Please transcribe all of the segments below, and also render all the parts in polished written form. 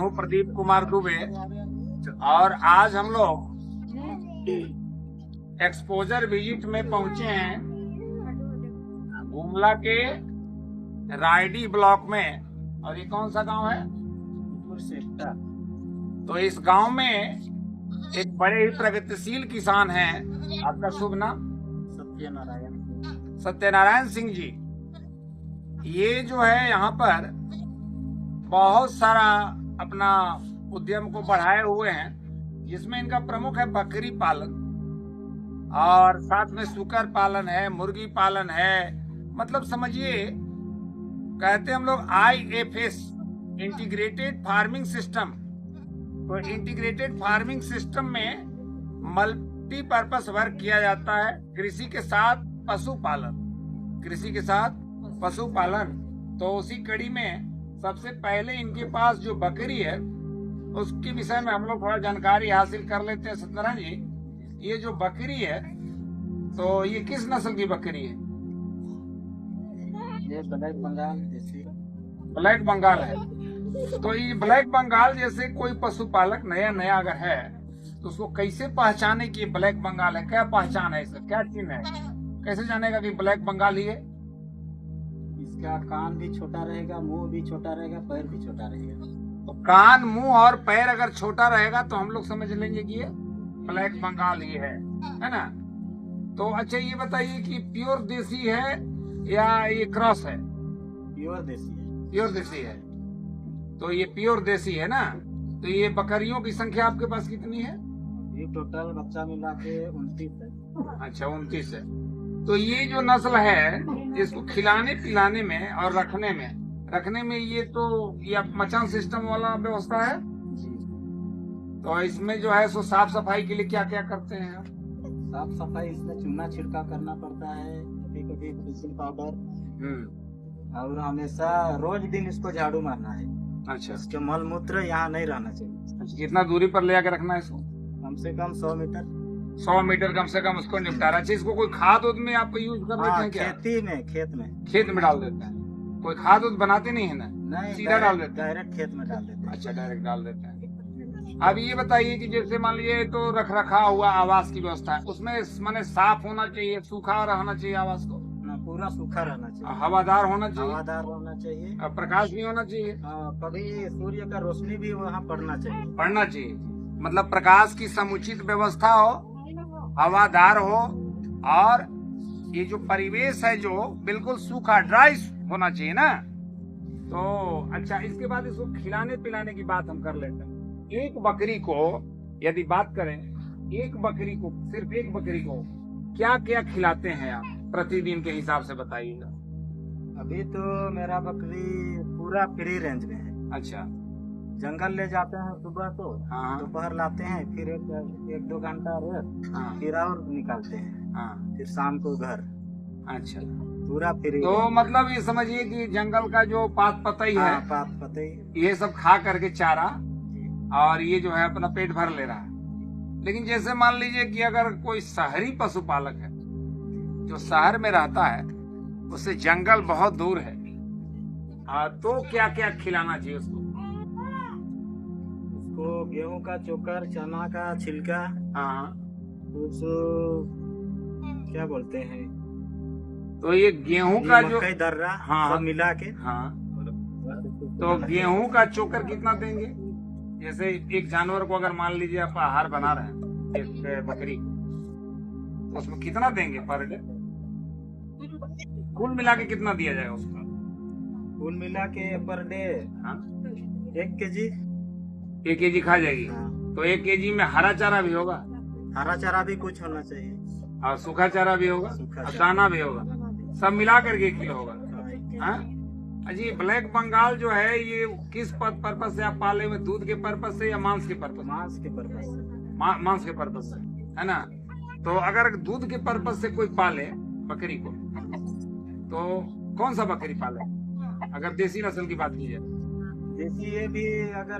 हूँ प्रदीप कुमार दुबे और आज हम लोग एक्सपोजर विजिट में पहुंचे हैं गुमला के रायडी ब्लॉक में। और ये कौन सा गांव है? तो इस गांव में एक बड़े ही प्रगतिशील किसान हैं। आपका शुभ नाम? सत्यनारायण सिंह जी। ये जो है यहाँ पर बहुत सारा अपना उद्यम को बढ़ाए हुए हैं, जिसमें इनका प्रमुख है बकरी पालन और साथ में सुकर पालन है, मुर्गी पालन है। मतलब समझिए, कहते हम लोग IFS इंटीग्रेटेड फार्मिंग सिस्टम। तो इंटीग्रेटेड फार्मिंग सिस्टम में मल्टीपर्पस वर्क किया जाता है। कृषि के साथ पशुपालन। तो उसी कड़ी में सबसे पहले इनके पास जो बकरी है उसके विषय में हम लोग थोड़ा जानकारी हासिल कर लेते हैं। सत्यनारायण जी, ये जो बकरी है तो ये किस नस्ल की बकरी है? ये ब्लैक बंगाल ब्लैक बंगाल है। तो ये ब्लैक बंगाल जैसे कोई पशुपालक नया अगर है तो उसको कैसे पहचाने कि ब्लैक बंगाल है? क्या पहचान है इसका, क्या चिन्ह है? कैसे जानेगा कि ब्लैक बंगाल ही है? इसका कान भी छोटा रहेगा, मुंह भी छोटा रहेगा, पैर भी छोटा रहेगा। तो कान, मुंह और पैर अगर छोटा रहेगा तो हम लोग समझ लेंगे कि ये ब्लैक बंगाल ही है ना? तो अच्छा ये बताइए कि प्योर देसी है या ये क्रॉस है? प्योर देसी है। प्योर देसी है। तो ये प्योर देसी है ना? तो ये बकरियों की संख्या आपके पास कितनी है? ये टोटल बच्चा मिला के 29 है। अच्छा, 29 है। तो ये जो नस्ल है इसको खिलाने पिलाने में और रखने में ये मचान सिस्टम वाला व्यवस्था है। तो इसमें जो है सो साफ सफाई के लिए क्या क्या करते हैं आप? साफ सफाई, इसमें चूना छिड़काव करना पड़ता है, कभी ब्लीचिंग पाउडर, और हमेशा रोज दिन इसको झाड़ू मारना है। अच्छा। इसके मल मूत्र यहाँ नहीं रहना चाहिए। अच्छा, कितना दूरी पर ले जाकर रखना है इसको? कम से कम 100 मीटर। 100 मीटर कम से कम उसको निपटारा। अच्छा, इसको कोई खाद उद में आप यूज कर लेते हैं क्या? खेत में डाल देते हैं। कोई खाद उद बनाते नहीं है ना? नहीं, सीधा डाल देते हैं, डायरेक्ट खेत में डाल देते हैं। अच्छा, डायरेक्ट डाल देते हैं। अब ये बताइए कि जैसे मान लीजिए तो रख रखा हुआ आवास की व्यवस्था है, उसमें माने साफ होना चाहिए, सूखा रहना चाहिए आवास को? पूरा सूखा रहना चाहिए। हवादार होना चाहिए? हवादार होना चाहिए। प्रकाश भी होना चाहिए? कभी सूर्य का रोशनी भी वहाँ पड़ना चाहिए। मतलब प्रकाश की समुचित व्यवस्था हो, हवादार हो, और ये जो परिवेश है जो बिल्कुल सूखा ड्राई होना चाहिए ना? तो अच्छा, इसके बाद इसको खिलाने पिलाने की बात हम कर लेते हैं। एक बकरी को यदि बात करें, सिर्फ एक बकरी को क्या क्या खिलाते हैं आप प्रतिदिन के हिसाब से बताइएगा। अभी तो मेरा बकरी पूरा फ्री रेंज में है। अच्छा। जंगल ले जाते हैं सुबह को, दोपहर लाते हैं, फिर एक 2 घंटा रेस्ट, फिर और निकालते हैं, फिर शाम को घर। अच्छा, पूरा फ्री। तो मतलब ये समझिए कि जंगल का जो पात पतई ये सब खा करके चारा, और ये जो है अपना पेट भर ले रहा है। लेकिन जैसे मान लीजिए कि अगर कोई शहरी पशुपालक है जो शहर में रहता है, उससे जंगल बहुत दूर है, तो क्या क्या खिलाना चाहिए उसको? गेहूं का चोकर, चना का छिलका, क्या बोलते हैं, तो ये गेहूं का जो दर्रा सब मिला के। तो गेहूं का चोकर कितना देंगे? जैसे एक जानवर को अगर मान लीजिए आप आहार बना रहे हैं, एक बकरी, तो उसमें कितना देंगे पर डे? कुल मिला के कितना दिया जाएगा उसका? कुल मिला के पर डे 1 केजी। 1 केजी खा जाएगी? तो 1 केजी में हरा चारा भी होगा? हरा चारा भी कुछ होना चाहिए, और सूखा चारा भी होगा, और दाना भी होगा, सब मिला करके 1 किलो होगा। अजी, ब्लैक बंगाल जो है ये किस पर्पस से आप पाले हुए? दूध के पर्पस से या मांस के पर्पस? मांस के पर्पस से, है ना? तो अगर दूध के पर्पस से कोई पाले बकरी को, तो कौन सा बकरी पाले? अगर देसी नस्ल की बात की जाए, देसी ये भी अगर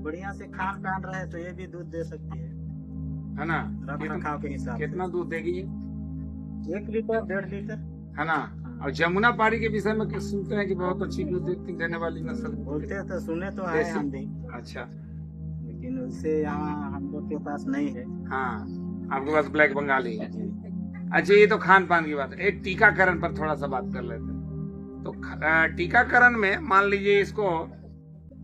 बढ़िया से खान पान रहे तो ये भी दूध दे सकती है ना? रख रखाव के हिसाब से। कितना दूध देगी? 1 लीटर 1.5 लीटर, है ना? और जमुना पारी के विषय में सुनते हैं कि बहुत अच्छी दूध देने वाली नस्ल बोलते हैं तो सुने तो है देसी? हम भी, अच्छा। लेकिन उससे यहाँ हम लोग के पास नहीं है। हाँ, आपके पास ब्लैक बंगाली है। अच्छा, ये तो खान पान की बात है। एक टीकाकरण पर थोड़ा सा बात कर लेते हैं। तो टीकाकरण में मान लीजिए इसको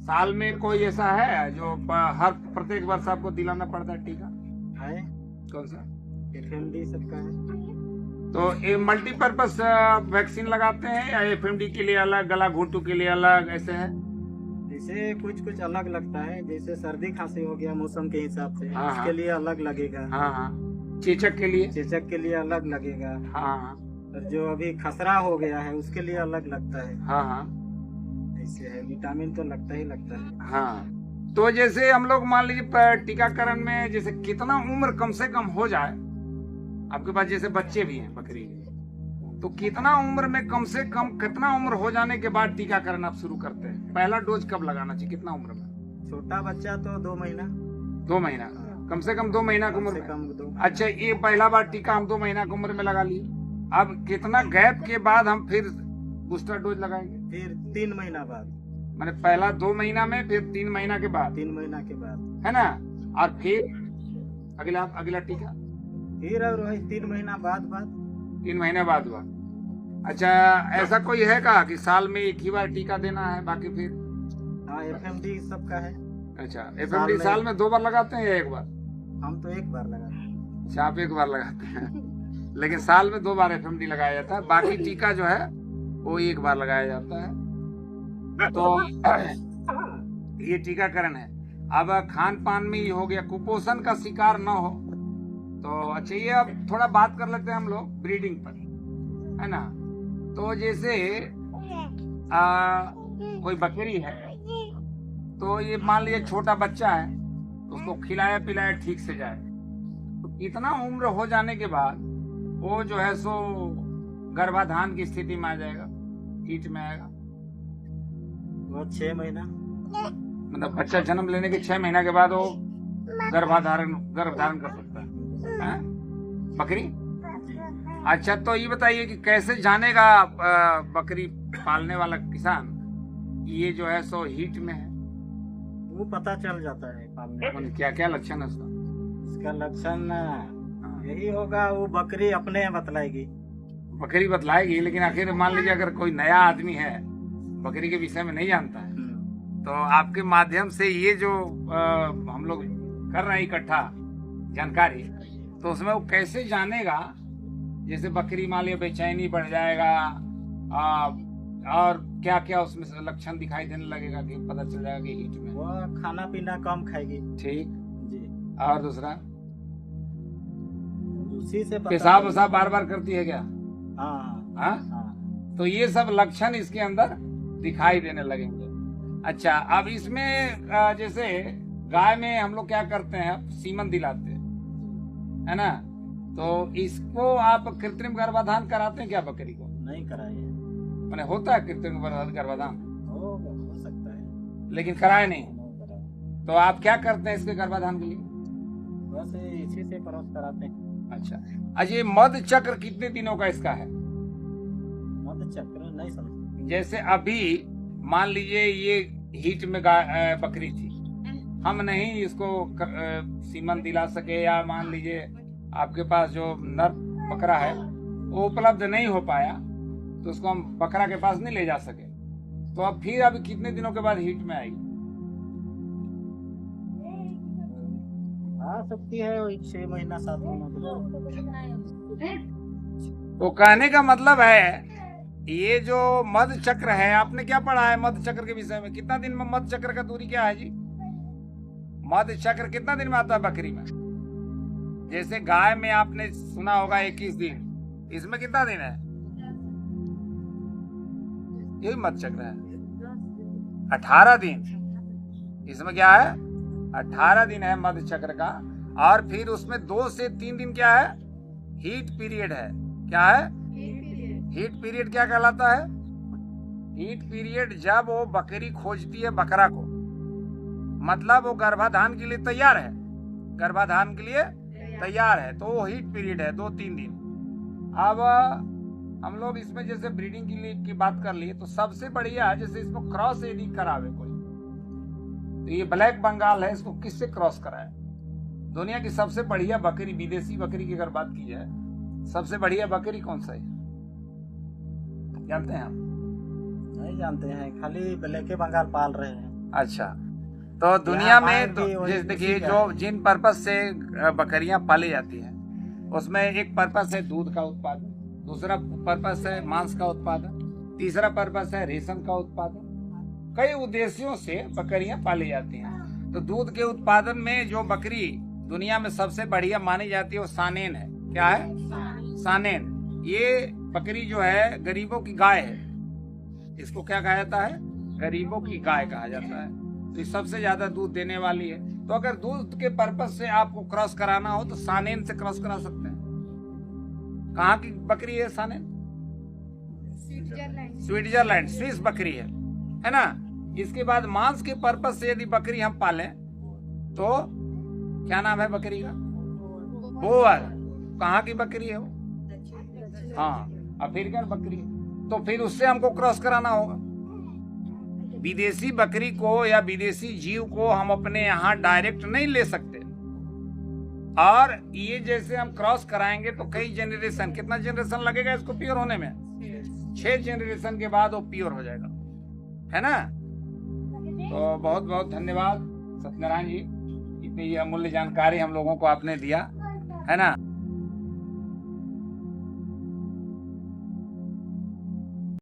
साल में कोई ऐसा है जो हर प्रत्येक वर्ष आपको दिलाना पड़ता है टीका? है, कौन सा? FMD सबका है। तो ये मल्टीपर्पज वैक्सीन लगाते हैं या FMD के लिए अलग, गला घोटू के लिए अलग, ऐसे है? जैसे कुछ अलग लगता है, जैसे सर्दी खांसी हो गया मौसम के हिसाब से, हाँ, उसके लिए अलग लगेगा। हाँ, चेचक के लिए? चेचक के लिए अलग लगेगा। हाँ, और जो अभी खसरा हो गया है उसके लिए अलग लगता है। हाँ, ऐसे है, विटामिन तो लगता ही लगता है। हाँ। तो जैसे हम लोग मान लीजिए टीकाकरण में जैसे कितना उम्र कम से कम हो जाए, आपके पास जैसे बच्चे भी हैं बकरी के, तो कितना उम्र में कम से कम कितना उम्र हो जाने के बाद टीकाकरण आप शुरू करते हैं? पहला डोज कब लगाना चाहिए, कितना उम्र में? छोटा बच्चा तो 2 महीना। 2 महीना, कम से कम 2 महीना की उम्र में। कम 2। अच्छा, ये पहला बार टीका हम 2 महीना की उम्र में लगा लिए, अब कितना गैप के बाद हम फिर बूस्टर डोज लगाएंगे? फिर 3 महीना बाद। मैंने पहला 2 महीना में, फिर 3 महीना के बाद, 3 महीना के बाद, है ना? और फिर अगला टीका फिर और वही 3 महीना बाद 3 महीने बाद हुआ। अच्छा, ऐसा कोई है का कि साल में एक ही बार टीका देना है, बाकी फिर? हाँ, FMD सबका है। अच्छा, FMD साल में 2 बार लगाते हैं या 1 बार? हम तो 1 बार लगाते हैं। अच्छा, आप 1 बार लगाते हैं लेकिन साल में 2 बार FMD लगाया जाता है, बाकी टीका जो है वो 1 बार लगाया जाता है। तो ये टीकाकरण है। अब खान पान में ये हो गया, कुपोषण का शिकार न हो तो अच्छा, ये अब थोड़ा बात कर लेते हैं हम लोग ब्रीडिंग पर, है ना? तो जैसे कोई बकरी है, तो ये मान लीजिए छोटा बच्चा है, तो उसको खिलाया पिलाया ठीक से जाए, तो कितना उम्र हो जाने के बाद वो जो है सो गर्भाधान की स्थिति में आ जाएगा, हीट में आएगा? वो 6 महीना, मतलब बच्चा जन्म लेने के 6 महीना के बाद वो गर्भधारण कर सकता है बकरी? अच्छा, तो ये बताइए कि कैसे जानेगा बकरी पालने वाला किसान ये जो है सो हीट में है? वो पता चल जाता है पालने में। क्या क्या लक्षण है उसका? इसका लक्षण यही होगा, वो बकरी अपने बतलाएगी। बकरी बतलाएगी, लेकिन आखिर मान लीजिए अगर कोई नया आदमी है, बकरी के विषय में नहीं जानता है, तो आपके माध्यम से ये जो हम लोग कर रहे हैं इकट्ठा जानकारी, तो उसमें वो कैसे जानेगा? जैसे बकरी मान लिया बेचैनी बढ़ जाएगा, और क्या क्या उसमें से लक्षण दिखाई देने लगेगा कि पता चल जाएगा कि हीट में? वो खाना पीना कम खाएगी। ठीक जी। और दूसरा, उसी से पेशाब वसाब बार बार करती है क्या? हाँ, हाँ? हाँ। तो ये सब लक्षण इसके अंदर दिखाई देने लगेंगे। अच्छा, अब इसमें जैसे गाय में हम लोग क्या करते हैं, सीमन दिलाते हैं, है ना? तो इसको आप कृत्रिम गर्भाधान कराते हैं क्या बकरी को? नहीं कराए। मैंने होता है कृत्रिम गर्भाधान? हो सकता है, लेकिन कराए नहीं। नहीं कराए। तो आप क्या करते हैं इसके गर्भाधान के लिए? बस इसी से परस कराते हैं। अच्छा, अच्छा, ये मध चक्र कितने दिनों का इसका है? मध चक्र नहीं समझ। जैसे अभी मान लीजिए ये हीट में बकरी थी, हम नहीं इसको सीमन दिला सके, या मान लीजिए आपके पास जो नर बकरा है वो उपलब्ध नहीं हो पाया, तो उसको हम बकरा के पास नहीं ले जा सके, तो अब फिर अभी कितने दिनों के बाद हीट में आएगी? आ सकती है 6 महीना 7 महीना। तो कहने का मतलब है ये जो मध चक्र है, आपने क्या पढ़ा है मध चक्र के विषय में? कितना दिन में मध चक्र का दूरी क्या है जी? मध चक्र कितना दिन में आता है बकरी में? जैसे गाय में आपने सुना होगा 21 दिन, इसमें कितना दिन है? यही मध चक्र है, 18 दिन। इसमें क्या है? 18 दिन है मध चक्र का। और फिर उसमें 2 से 3 दिन क्या है? हीट पीरियड है। क्या है? हीट पीरियड क्या कहलाता है? हीट पीरियड जब वो बकरी खोजती है बकरा को, मतलब वो गर्भाधान के लिए तैयार है, गर्भाधान के लिए तैयार है, तो वो हीट पीरियड है 2-3 दिन। अब हम लोग इसमें जैसे ब्रीडिंग की बात कर लिए तो सबसे बढ़िया जैसे इसको क्रॉस यदि करावे कोई, तो ये ब्लैक बंगाल है, इसको किससे क्रॉस कराए? दुनिया की सबसे बढ़िया बकरी, विदेशी बकरी की अगर बात की जाए, सबसे बढ़िया बकरी कौन सा है जानते हैं आप? नहीं जानते हैं, खाली ब्लैक बंगाल पाल रहे हैं। अच्छा, तो दुनिया में हमारे तो भी वही जैसे देखिए उसी का जो है। जिन पर्पज से बकरियां पाली जाती हैं उसमें एक पर्पज है दूध का उत्पादन, दूसरा पर्पज है मांस का उत्पादन, तीसरा पर्पज है रेशम का उत्पादन। कई उद्देश्यों से बकरियां पाली जाती हैं। तो दूध के उत्पादन में जो बकरी दुनिया में सबसे बढ़िया मानी जाती है वो सानेन है। क्या है? सानेन। ये बकरी जो है गरीबों की गाय है। इसको क्या कहा जाता है? गरीबों की गाय कहा जाता है। तो ये सबसे ज्यादा दूध देने वाली है। तो अगर दूध के पर्पज से आपको क्रॉस कराना हो तो सानेन से क्रॉस करा सकते हैं। कहाँ की बकरी है सानेन? स्विट्जरलैंड, स्विस बकरी है ना। इसके बाद मांस के पर्पज से यदि बकरी हम पालें तो क्या नाम है बकरी का? बोअर। कहाँ की बकरी है वो? हाँ, अफ्रीकन बकरी है। तो फिर उससे हमको क्रॉस कराना होगा। विदेशी बकरी को या विदेशी जीव को हम अपने यहाँ डायरेक्ट नहीं ले सकते। और ये जैसे हम क्रॉस कराएंगे तो कई जनरेशन, कितना जनरेशन लगेगा इसको प्योर होने में? 6 जनरेशन के बाद वो प्योर हो जाएगा, है ना। तो बहुत बहुत धन्यवाद सत्यनारायण जी, इतनी अमूल्य जानकारी हम लोगों को आपने दिया, है ना।